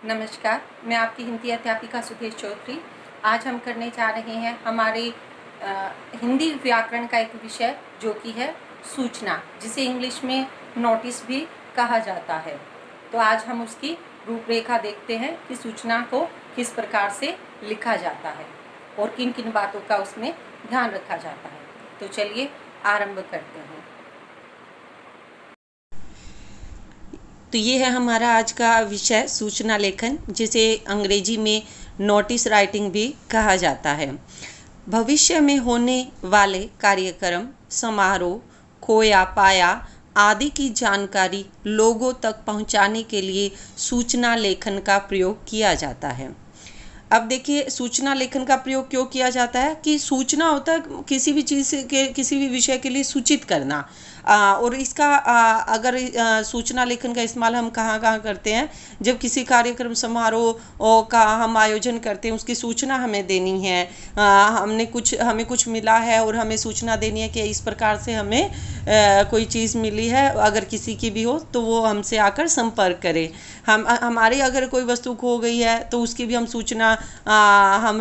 नमस्कार, मैं आपकी हिंदी अध्यापिका सुधीर चौधरी। आज हम करने जा रहे हैं हमारे हिंदी व्याकरण का एक विषय जो कि है सूचना, जिसे इंग्लिश में नोटिस भी कहा जाता है। तो आज हम उसकी रूपरेखा देखते हैं कि सूचना को किस प्रकार से लिखा जाता है और किन किन बातों का उसमें ध्यान रखा जाता है। तो चलिए आरंभ करते हैं। तो ये है हमारा आज का विषय सूचना लेखन, जिसे अंग्रेजी में नोटिस राइटिंग भी कहा जाता है। भविष्य में होने वाले कार्यक्रम, समारोह, खोया पाया आदि की जानकारी लोगों तक पहुंचाने के लिए सूचना लेखन का प्रयोग किया जाता है। अब देखिए, सूचना लेखन का प्रयोग क्यों किया जाता है कि सूचना होता है किसी भी चीज़ के, किसी भी विषय के लिए सूचित करना। और इसका अगर सूचना लेखन का इस्तेमाल हम कहाँ कहाँ करते हैं, जब किसी कार्यक्रम समारोह का हम आयोजन करते हैं, उसकी सूचना हमें देनी है। हमें कुछ मिला है और हमें सूचना देनी है कि इस प्रकार से हमें कोई चीज़ मिली है। अगर किसी की भी हो तो वो हमसे आकर संपर्क करे। हमारी अगर कोई वस्तु खो गई है तो उसकी भी हम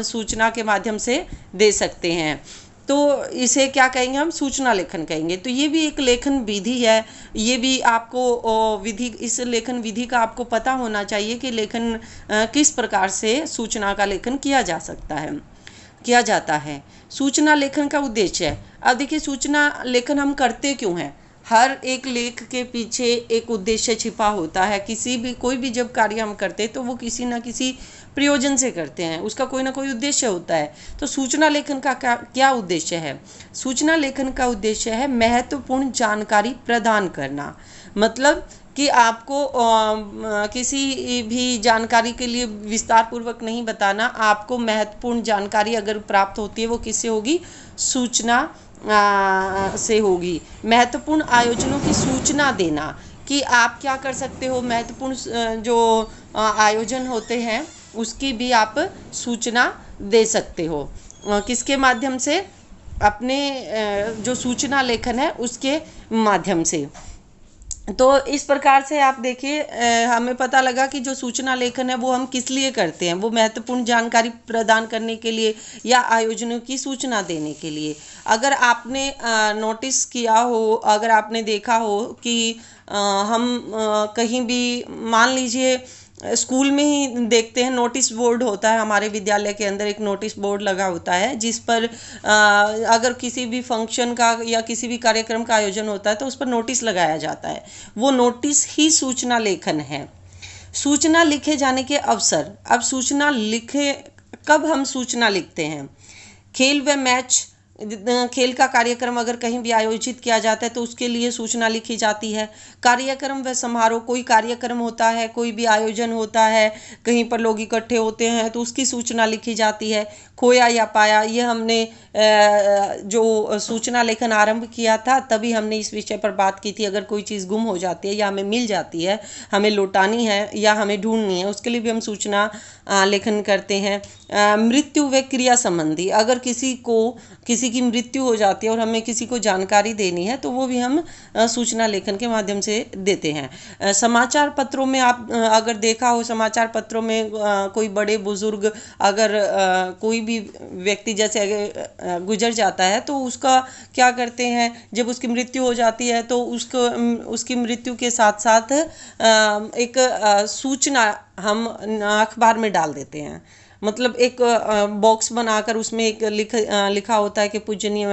सूचना के माध्यम से दे सकते हैं। तो इसे क्या कहेंगे, हम सूचना लेखन कहेंगे। तो ये भी एक लेखन विधि है। ये भी आपको इस लेखन विधि का आपको पता होना चाहिए कि लेखन किस प्रकार से सूचना का लेखन किया जाता है। सूचना लेखन का उद्देश्य है। अब देखिए, सूचना लेखन हम करते क्यों हैं। हर एक लेख के पीछे एक उद्देश्य छिपा होता है। कोई भी जब कार्य हम करते हैं तो वो किसी न किसी प्रयोजन से करते हैं, उसका कोई ना कोई उद्देश्य होता है। तो सूचना लेखन का क्या उद्देश्य है। सूचना लेखन का उद्देश्य है महत्वपूर्ण जानकारी प्रदान करना। मतलब कि आपको किसी भी जानकारी के लिए विस्तार पूर्वक नहीं बताना। आपको महत्वपूर्ण जानकारी अगर प्राप्त होती है वो किससे होगी, सूचना से होगी। महत्वपूर्ण आयोजनों की सूचना देना कि आप क्या कर सकते हो। महत्वपूर्ण जो आयोजन होते हैं उसकी भी आप सूचना दे सकते हो। किसके माध्यम से, अपने जो सूचना लेखन है उसके माध्यम से। तो इस प्रकार से आप देखिए, हमें पता लगा कि जो सूचना लेखन है वो हम किस लिए करते हैं। वो महत्वपूर्ण जानकारी प्रदान करने के लिए या आयोजनों की सूचना देने के लिए। अगर आपने नोटिस किया हो, अगर आपने देखा हो कि हम कहीं भी, मान लीजिए स्कूल में ही देखते हैं, नोटिस बोर्ड होता है। हमारे विद्यालय के अंदर एक नोटिस बोर्ड लगा होता है जिस पर अगर किसी भी फंक्शन का या किसी भी कार्यक्रम का आयोजन होता है तो उस पर नोटिस लगाया जाता है। वो नोटिस ही सूचना लेखन है। सूचना लिखे जाने के अवसर। अब कब हम सूचना लिखते हैं। खेल व मैच, खेल का कार्यक्रम अगर कहीं भी आयोजित किया जाता है तो उसके लिए सूचना लिखी जाती है। कार्यक्रम व समारोह, कोई कार्यक्रम होता है, कोई भी आयोजन होता है, कहीं पर लोग इकट्ठे होते हैं तो उसकी सूचना लिखी जाती है। खोया या पाया, ये हमने जो सूचना लेखन आरंभ किया था तभी हमने इस विषय पर बात की थी। अगर कोई चीज़ गुम हो जाती है या हमें मिल जाती है, हमें लौटानी है या हमें ढूंढनी है, उसके लिए भी हम सूचना लेखन करते हैं। मृत्यु व क्रिया संबंधी, अगर किसी की मृत्यु हो जाती है और हमें किसी को जानकारी देनी है तो वो भी हम सूचना लेखन के माध्यम से देते हैं। समाचार पत्रों में आप अगर देखा हो, समाचार पत्रों में कोई बड़े बुजुर्ग, अगर कोई भी व्यक्ति जैसे गुजर जाता है तो उसका क्या करते हैं, जब उसकी मृत्यु हो जाती है तो उसकी मृत्यु के साथ साथ एक सूचना हम अखबार में डाल देते हैं। मतलब एक बॉक्स बनाकर उसमें एक लिखा होता है कि पूजनीय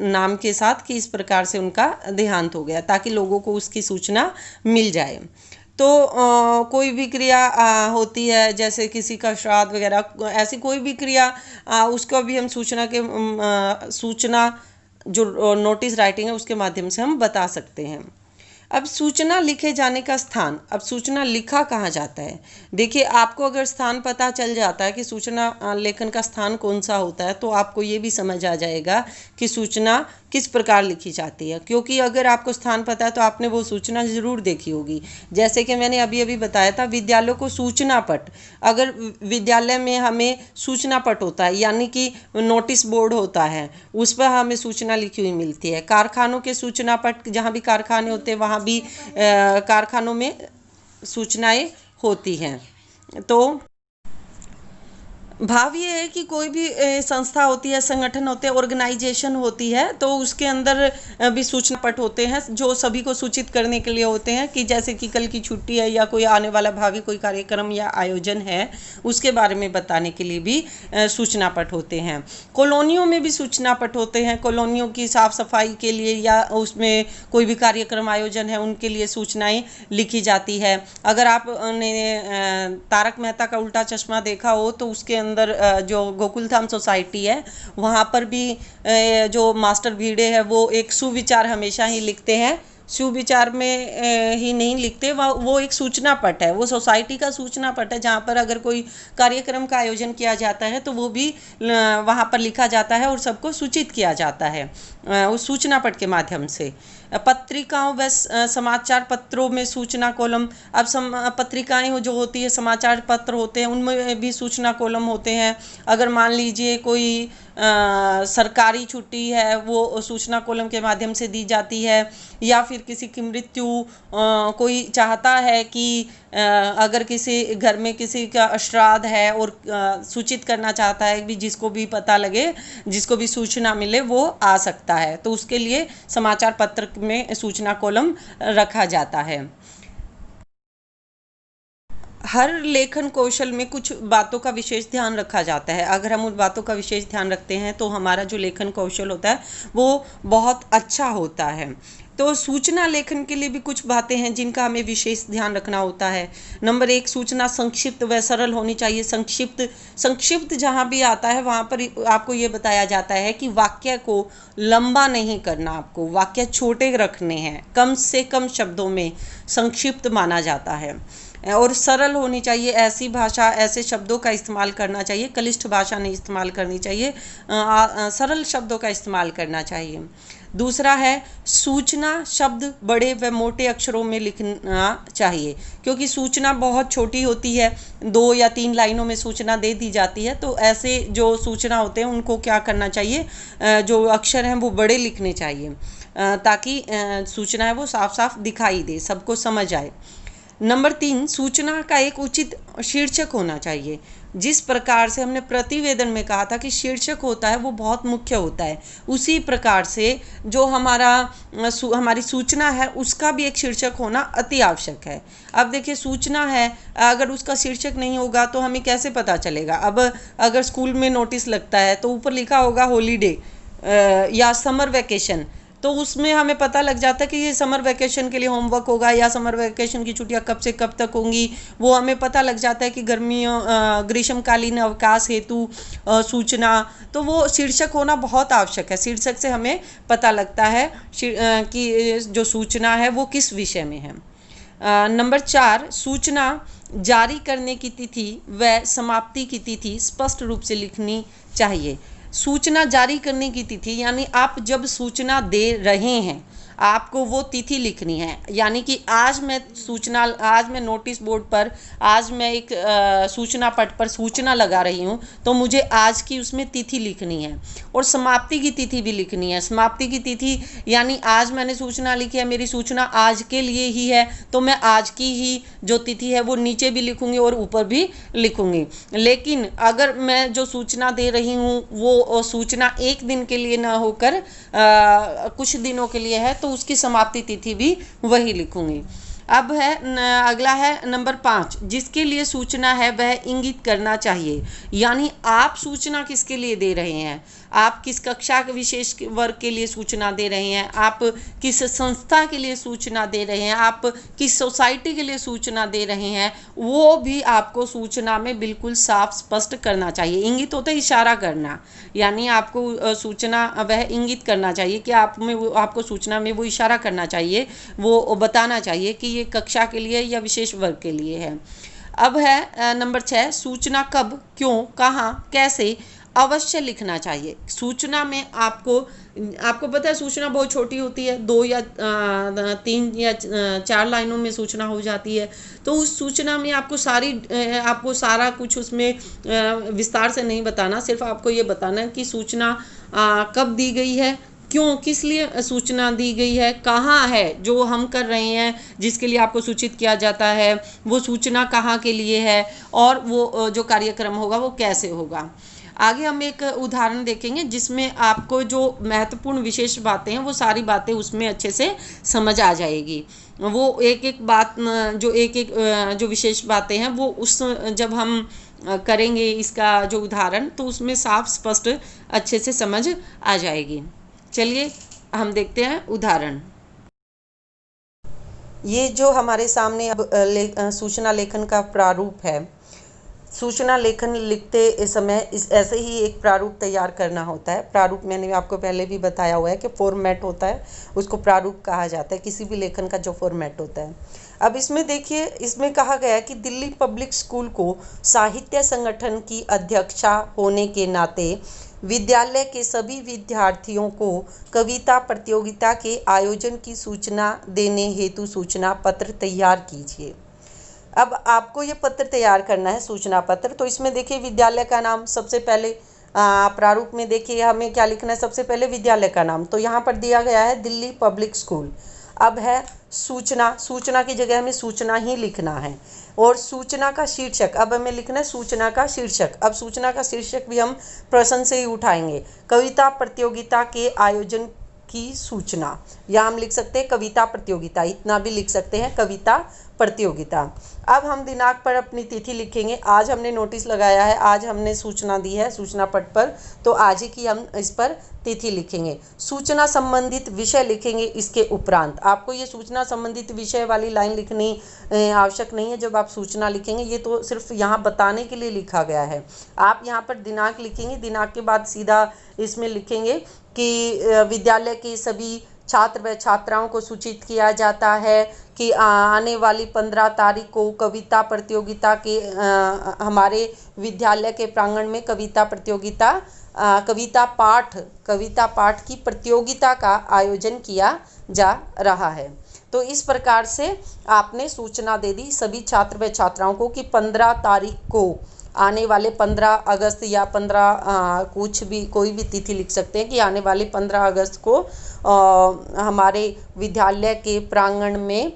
नाम के साथ कि इस प्रकार से उनका देहांत हो गया, ताकि लोगों को उसकी सूचना मिल जाए। तो कोई भी क्रिया होती है, जैसे किसी का श्राद्ध वगैरह, ऐसी कोई भी क्रिया, उसका भी हम सूचना जो नोटिस राइटिंग है उसके माध्यम से हम बता सकते हैं। अब सूचना लिखे जाने का स्थान। अब सूचना लिखा कहाँ जाता है। देखिए, आपको अगर स्थान पता चल जाता है कि सूचना लेखन का स्थान कौन सा होता है तो आपको ये भी समझ आ जाएगा कि सूचना किस प्रकार लिखी जाती है। क्योंकि अगर आपको स्थान पता है तो आपने वो सूचना ज़रूर देखी होगी। जैसे कि मैंने अभी बताया था, विद्यालयों को सूचना पट, अगर विद्यालय में हमें सूचना पट होता है, यानी कि नोटिस बोर्ड होता है, उस पर हमें सूचना लिखी हुई मिलती है। कारखानों के सूचना पट, जहाँ भी कारखाने होते हैं वहाँ भी कारखानों में सूचनाएं होती हैं। तो भाव ये है कि कोई भी संस्था होती है, संगठन होते हैं, ऑर्गेनाइजेशन होती है, तो उसके अंदर भी सूचना पट होते हैं जो सभी को सूचित करने के लिए होते हैं कि जैसे कि कल की छुट्टी है या कोई आने वाला भावी कोई कार्यक्रम या आयोजन है, उसके बारे में बताने के लिए भी सूचना पट होते हैं। कॉलोनियों में भी सूचना पट होते हैं, कॉलोनियों की साफ सफाई के लिए या उसमें कोई भी कार्यक्रम आयोजन है उनके लिए सूचनाएं लिखी जाती है। अगर आपने तारक मेहता का उल्टा चश्मा देखा हो तो उसके अंदर जो गोकुलधाम सोसाइटी है वहाँ पर भी जो मास्टर भिड़े है वो एक सुविचार हमेशा ही लिखते हैं। सुविचार में ही नहीं लिखते, वो एक सूचना पट है, वो सोसाइटी का सूचना पट है जहाँ पर अगर कोई कार्यक्रम का आयोजन किया जाता है तो वो भी वहाँ पर लिखा जाता है और सबको सूचित किया जाता है उस सूचना पट के माध्यम से। पत्रिकाओं व समाचार पत्रों में सूचना कॉलम, अब पत्रिकाएं जो होती है, समाचार पत्र होते हैं, उनमें भी सूचना कॉलम होते हैं। अगर मान लीजिए कोई सरकारी छुट्टी है वो सूचना कॉलम के माध्यम से दी जाती है, या फिर किसी की मृत्यु, कोई चाहता है कि अगर किसी घर में किसी का श्राद्ध है और सूचित करना चाहता है कि जिसको भी पता लगे, जिसको भी सूचना मिले वो आ सकता है, तो उसके लिए समाचार पत्र में सूचना कॉलम रखा जाता है। हर लेखन कौशल में कुछ बातों का विशेष ध्यान रखा जाता है। अगर हम उन बातों का विशेष ध्यान रखते हैं तो हमारा जो लेखन कौशल होता है वो बहुत अच्छा होता है। तो सूचना लेखन के लिए भी कुछ बातें हैं जिनका हमें विशेष ध्यान रखना होता है। नंबर 1, सूचना संक्षिप्त व सरल होनी चाहिए। संक्षिप्त जहाँ भी आता है वहाँ पर आपको ये बताया जाता है कि वाक्य को लंबा नहीं करना, आपको वाक्य छोटे रखने हैं, कम से कम शब्दों में संक्षिप्त माना जाता है। और सरल होनी चाहिए, ऐसी भाषा, ऐसे शब्दों का इस्तेमाल करना चाहिए, क्लिष्ट भाषा नहीं इस्तेमाल करनी चाहिए, सरल शब्दों का इस्तेमाल करना चाहिए। दूसरा है सूचना शब्द बड़े व मोटे अक्षरों में लिखना चाहिए, क्योंकि सूचना बहुत छोटी होती है, 2 या 3 लाइनों में सूचना दे दी जाती है। तो ऐसे जो सूचना होते हैं उनको क्या करना चाहिए, जो अक्षर हैं वो बड़े लिखने चाहिए ताकि सूचना है वो साफ साफ दिखाई दे, सबको समझ आए। नंबर 3, सूचना का एक उचित शीर्षक होना चाहिए। जिस प्रकार से हमने प्रतिवेदन में कहा था कि शीर्षक होता है वो बहुत मुख्य होता है, उसी प्रकार से जो हमारी सूचना है उसका भी एक शीर्षक होना अति आवश्यक है। अब देखिए, सूचना है, अगर उसका शीर्षक नहीं होगा तो हमें कैसे पता चलेगा। अब अगर स्कूल में नोटिस लगता है तो ऊपर लिखा होगा हॉलीडे या समर वैकेशन, तो उसमें हमें पता लग जाता है कि ये समर वैकेशन के लिए होमवर्क होगा या समर वैकेशन की छुट्टियां कब से कब तक होंगी, वो हमें पता लग जाता है कि गर्मियों ग्रीष्मकालीन अवकाश हेतु सूचना। तो वो शीर्षक होना बहुत आवश्यक है, शीर्षक से हमें पता लगता है कि जो सूचना है वो किस विषय में है। नंबर 4, सूचना जारी करने की तिथि व समाप्ति की तिथि स्पष्ट रूप से लिखनी चाहिए। सूचना जारी करने की तिथि यानी आप जब सूचना दे रहे हैं आपको वो तिथि लिखनी है, यानी कि आज मैं नोटिस बोर्ड पर, आज मैं एक सूचना पट पर सूचना लगा रही हूँ तो मुझे आज की उसमें तिथि लिखनी है, और समाप्ति की तिथि भी लिखनी है। समाप्ति की तिथि यानी आज मैंने सूचना लिखी है, मेरी सूचना आज के लिए ही है, तो मैं आज की ही जो तिथि है वो नीचे भी लिखूंगी और ऊपर भी लिखूंगी। लेकिन अगर मैं जो सूचना दे रही हूँ वो सूचना एक दिन के लिए ना होकर कुछ दिनों के लिए है तो उसकी समाप्ति तिथि भी वही लिखूंगी। अब है अगला है नंबर 5, जिसके लिए सूचना है वह इंगित करना चाहिए। यानी आप सूचना किसके लिए दे रहे हैं, आप किस कक्षा के विशेष वर्ग के लिए सूचना दे रहे हैं, आप किस संस्था के लिए सूचना दे रहे हैं, आप किस सोसाइटी के लिए सूचना दे रहे हैं, वो भी आपको सूचना में बिल्कुल साफ स्पष्ट करना चाहिए। इंगित होता है इशारा करना, यानी आपको सूचना वह इंगित करना चाहिए कि आपको सूचना में वो इशारा करना चाहिए, वो बताना चाहिए कि ये कक्षा के लिए या विशेष वर्ग के लिए है। अब है नंबर 6, सूचना कब, क्यों, कहाँ, कैसे अवश्य लिखना चाहिए। सूचना में आपको पता है सूचना बहुत छोटी होती है, 2 या 3 या 4 लाइनों में सूचना हो जाती है, तो उस सूचना में आपको सारा कुछ उसमें विस्तार से नहीं बताना, सिर्फ आपको ये बताना है कि सूचना कब दी गई है, क्यों, किस लिए सूचना दी गई है, कहाँ है जो हम कर रहे हैं जिसके लिए आपको सूचित किया जाता है, वो सूचना कहाँ के लिए है, और वो जो कार्यक्रम होगा वो कैसे होगा। आगे हम एक उदाहरण देखेंगे जिसमें आपको जो महत्वपूर्ण विशेष बातें हैं वो सारी बातें उसमें अच्छे से समझ आ जाएगी। वो एक एक बात जो एक एक जो विशेष बातें हैं वो उस जब हम करेंगे इसका जो उदाहरण, तो उसमें साफ स्पष्ट अच्छे से समझ आ जाएगी। चलिए हम देखते हैं उदाहरण। ये जो हमारे सामने अब सूचना लेखन का प्रारूप है। सूचना लेखन लिखते समय इस ऐसे ही एक प्रारूप तैयार करना होता है। प्रारूप मैंने आपको पहले भी बताया हुआ है कि फॉर्मेट होता है, उसको प्रारूप कहा जाता है, किसी भी लेखन का जो फॉर्मेट होता है। अब इसमें देखिए, इसमें कहा गया है कि दिल्ली पब्लिक स्कूल को साहित्य संगठन की अध्यक्षा होने के नाते विद्यालय के सभी विद्यार्थियों को कविता प्रतियोगिता के आयोजन की सूचना देने हेतु सूचना पत्र तैयार कीजिए। अब आपको ये पत्र तैयार करना है, सूचना पत्र। तो इसमें देखिए विद्यालय का नाम सबसे पहले, प्रारूप में देखिए हमें क्या लिखना है, सबसे पहले विद्यालय का नाम। तो यहाँ पर दिया गया है दिल्ली पब्लिक स्कूल। अब है सूचना, सूचना की जगह हमें सूचना ही लिखना है। और सूचना का शीर्षक, अब हमें लिखना है सूचना का शीर्षक। अब सूचना का शीर्षक भी हम प्रश्न से ही उठाएंगे। कविता प्रतियोगिता के आयोजन की सूचना, या हम लिख सकते हैं कविता प्रतियोगिता, इतना भी लिख सकते हैं कविता प्रतियोगिता। अब हम दिनांक पर अपनी तिथि लिखेंगे। आज हमने नोटिस लगाया है, आज हमने सूचना दी है सूचना पट पर, तो आज ही की हम इस पर तिथि लिखेंगे। सूचना संबंधित विषय लिखेंगे इसके उपरांत। आपको ये सूचना संबंधित विषय वाली लाइन लिखनी आवश्यक नहीं है जब आप सूचना लिखेंगे, ये तो सिर्फ यहाँ बताने के लिए लिखा गया है। आप यहाँ पर दिनांक लिखेंगे, दिनांक के बाद सीधा इसमें लिखेंगे कि विद्यालय के सभी छात्र व छात्राओं को सूचित किया जाता है कि आने वाली 15 तारीख को कविता प्रतियोगिता के हमारे विद्यालय के प्रांगण में कविता प्रतियोगिता, कविता पाठ की प्रतियोगिता का आयोजन किया जा रहा है। तो इस प्रकार से आपने सूचना दे दी सभी छात्र व छात्राओं को कि 15 तारीख को, आने वाले 15 अगस्त या 15 कुछ भी कोई भी तिथि लिख सकते हैं कि आने वाली 15 अगस्त को हमारे विद्यालय के प्रांगण में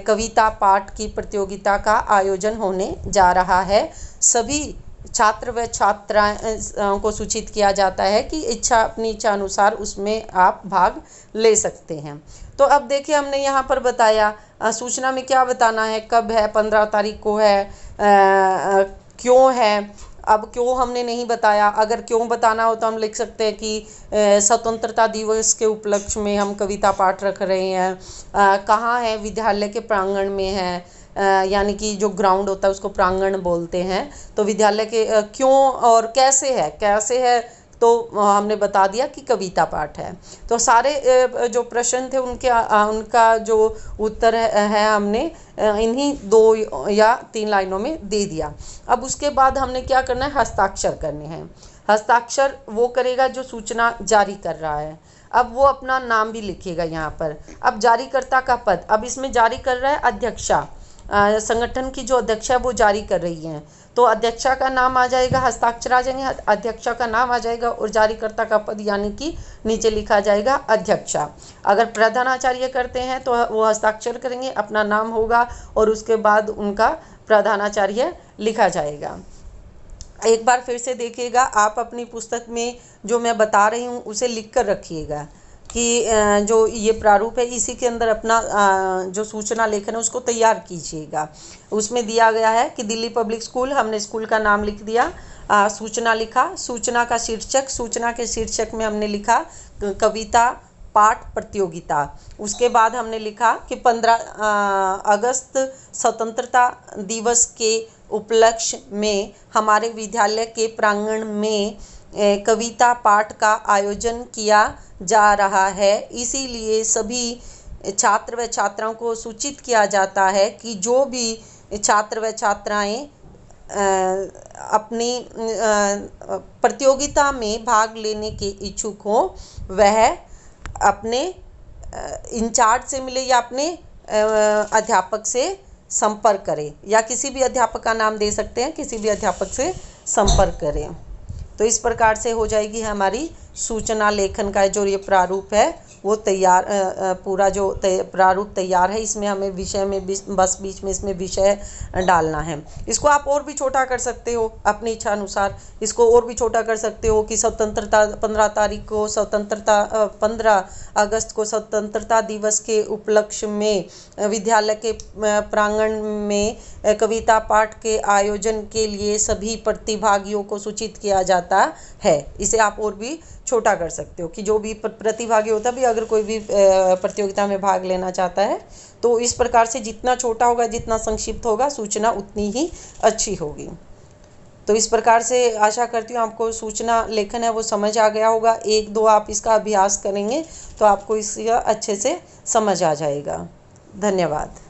कविता पाठ की प्रतियोगिता का आयोजन होने जा रहा है। सभी छात्र व छात्राओं को सूचित किया जाता है कि अपनी इच्छा अनुसार उसमें आप भाग ले सकते हैं। तो अब देखिए हमने यहाँ पर बताया सूचना में क्या बताना है, कब है, 15 तारीख को है, क्यों है। अब क्यों हमने नहीं बताया, अगर क्यों बताना हो तो हम लिख सकते हैं कि स्वतंत्रता दिवस के उपलक्ष्य में हम कविता पाठ रख रहे हैं। कहाँ है, विद्यालय के प्रांगण में है, यानी कि जो ग्राउंड होता है उसको प्रांगण बोलते हैं। तो विद्यालय के क्यों और कैसे है तो हमने बता दिया कि कविता पाठ है। तो सारे जो प्रश्न थे उनका जो उत्तर है हमने इन्हीं 2 या 3 लाइनों में दे दिया। अब उसके बाद हमने क्या करना है, हस्ताक्षर करने हैं। हस्ताक्षर वो करेगा जो सूचना जारी कर रहा है। अब वो अपना नाम भी लिखेगा यहाँ पर। अब जारीकर्ता का पद, अब इसमें जारी कर रहा है अध्यक्षा, संगठन की जो अध्यक्षा है वो जारी कर रही हैं, तो अध्यक्षा का नाम आ जाएगा, हस्ताक्षर आ जाएंगे, अध्यक्षा का नाम आ जाएगा और जारीकर्ता का पद यानी कि नीचे लिखा जाएगा अध्यक्षा। अगर प्रधानाचार्य करते हैं तो वो हस्ताक्षर करेंगे, अपना नाम होगा और उसके बाद उनका प्रधानाचार्य लिखा जाएगा। एक बार फिर से देखिएगा, आप अपनी पुस्तक में जो मैं बता रही हूँ उसे लिख कर रखिएगा कि जो ये प्रारूप है इसी के अंदर अपना जो सूचना लेखन है उसको तैयार कीजिएगा। उसमें दिया गया है कि दिल्ली पब्लिक स्कूल, हमने स्कूल का नाम लिख दिया, सूचना लिखा, सूचना का शीर्षक, सूचना के शीर्षक में हमने लिखा कविता पाठ प्रतियोगिता। उसके बाद हमने लिखा कि 15 अगस्त स्वतंत्रता दिवस के उपलक्ष्य में हमारे विद्यालय के प्रांगण में कविता पाठ का आयोजन किया जा रहा है, इसीलिए सभी छात्र व छात्राओं को सूचित किया जाता है कि जो भी छात्र व छात्राएं अपनी प्रतियोगिता में भाग लेने के इच्छुक हो वह अपने इंचार्ज से मिले या अपने अध्यापक से संपर्क करें, या किसी भी अध्यापक का नाम दे सकते हैं, किसी भी अध्यापक से संपर्क करें। तो इस प्रकार से हो जाएगी हमारी सूचना लेखन का जो ये प्रारूप है वो तैयार, पूरा जो प्रारूप तैयार है। इसमें हमें विषय में बस बीच में इसमें विषय डालना है। इसको आप और भी छोटा कर सकते हो अपनी इच्छा अनुसार, इसको और भी छोटा कर सकते हो कि स्वतंत्रता 15 तारीख को 15 अगस्त को स्वतंत्रता दिवस के उपलक्ष्य में विद्यालय के प्रांगण में कविता पाठ के आयोजन के लिए सभी प्रतिभागियों को सूचित किया जाता है। इसे आप और भी छोटा कर सकते हो कि जो भी प्रतिभागी होता भी अगर कोई भी प्रतियोगिता में भाग लेना चाहता है तो इस प्रकार से जितना छोटा होगा, जितना संक्षिप्त होगा, सूचना उतनी ही अच्छी होगी। तो इस प्रकार से आशा करती हूँ आपको सूचना लेखन है वो समझ आ गया होगा। 1-2 आप इसका अभ्यास करेंगे तो आपको इसका अच्छे से समझ आ जाएगा। धन्यवाद।